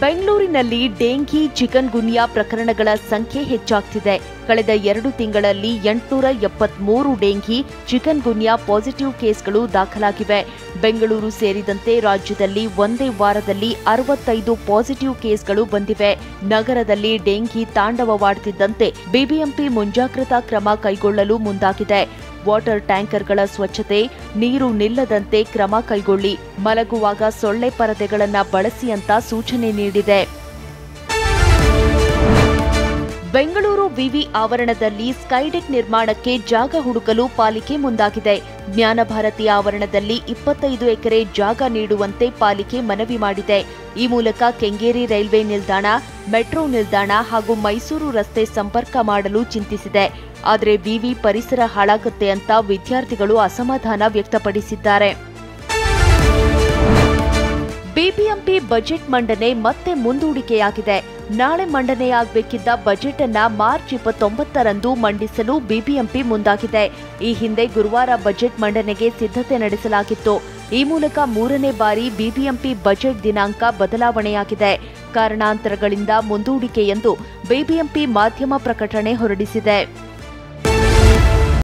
ಬೆಂಗಳೂರಿನಲ್ಲಿ dengue chicken ಗುನ್ಯಾ ಪ್ರಕರಣಗಳ ಸಂಖ್ಯೆ ಹೆಚ್ಚಾಗ್ತಿದೆ. ಕಳೆದ 2 ತಿಂಗಳಲ್ಲಿ 873 ಡೆಂಘಿ ಚಿಕನ್ ಗುನ್ಯಾ ಪಾಸಿಟಿವ್ ಕೇಸ್ಗಳು ದಾಖಲಾಗಿವೆ. ಬೆಂಗಳೂರು ಸೇರಿದಂತೆ ರಾಜ್ಯದಲ್ಲಿ ಒಂದೇ ವಾರದಲ್ಲಿ 65 ಪಾಸಿಟಿವ್ ಕೇಸ್ಗಳು ಬಂದಿವೆ. ನಗರದಲ್ಲಿ ಡೆಂಘಿ ತಾಂಡವವಾಡುತ್ತಿದ್ದಂತೆ ಬಿಬಿಎಂಪಿ ಮುಂಜಾಗ್ರತಾ ಕ್ರಮ ಕೈಗೊಳ್ಳಲು ಮುಂದಾಗಿದೆ. ವಾಟರ್ ಟ್ಯಾಂಕರ್ಗಳ ಸ್ವಚ್ಛತೆ, ನೀರು ನಿಲ್ಲದಂತೆ ಕ್ರಮ ಕೈಗೊಳ್ಳಿ, ಮಲಗುವಾಗ ಸೊಳ್ಳೆ ಪರದೆಗಳನ್ನು ಬಳಸಿ ಅಂತ ಸೂಚನೆ ನೀಡಿದೆ. ಬೆಂಗಳೂರು ವಿವಿ ಆವರಣದಲ್ಲಿ ಸ್ಕೈಡೆಕ್ ನಿರ್ಮಾಣಕ್ಕೆ ಜಾಗ ಹುಡುಕಲು ಪಾಲಿಕೆ ಮುಂದಾಗಿದೆ. ಜ್ಞಾನಭಾರತಿ ಆವರಣದಲ್ಲಿ 25 ಎಕರೆ ಜಾಗ ನೀಡುವಂತೆ ಪಾಲಿಕೆ ಮನವಿ ಮಾಡಿದೆ. ಈ ಮೂಲಕ ಕೆಂಗೇರಿ ರೈಲ್ವೆ ನಿಲ್ದಾಣ, ಮೆಟ್ರೋ ನಿಲ್ದಾಣ ಹಾಗೂ ಮೈಸೂರು ರಸ್ತೆ ಸಂಪರ್ಕ ಮಾಡಲು ಚಿಂತಿಸಿದೆ. ಆದರೆ ವಿವಿ ಪರಿಸರ ಹಾಳಾಗುತ್ತೆ ಅಂತ ವಿದ್ಯಾರ್ಥಿಗಳು ಅಸಮಾಧಾನ ವ್ಯಕ್ತಪಡಿಸಿದ್ದಾರೆ. ಬಿಬಿಎಂಪಿ ಬಜೆಟ್ ಮಂಡನೆ ಮತ್ತೆ ಮುಂದೂಡಿಕೆಯಾಗಿದೆ. ನಾಳೆ ಮಂಡನೆಯಾಗಬೇಕಿದ್ದ ಬಜೆಟ್ ಅನ್ನ ಮಾರ್ಚ್ 29ರಂದು ಮಂಡಿಸಲು ಬಿಬಿಎಂಪಿ ಮುಂದಾಗಿದೆ. ಈ ಹಿಂದೆ ಗುರುವಾರ ಬಜೆಟ್ ಮಂಡನೆಗೆ ಸಿದ್ಧತೆ ನಡೆಸಲಾಗಿತ್ತು. ಈ ಮೂಲಕ 3ನೇ ಬಾರಿ ಬಿಬಿಎಂಪಿ ಬಜೆಟ್ ದಿನಾಂಕ ಬದಲಾವಣೆಯಾಗಿದೆ. ಕಾರಣಾಂತರಗಳಿಂದ ಮುಂದೂಡಿಕೆ ಎಂದು ಬಿಬಿಎಂಪಿ ಮಾಧ್ಯಮ ಪ್ರಕಟಣೆ ಹೊರಡಿಸಿದೆ.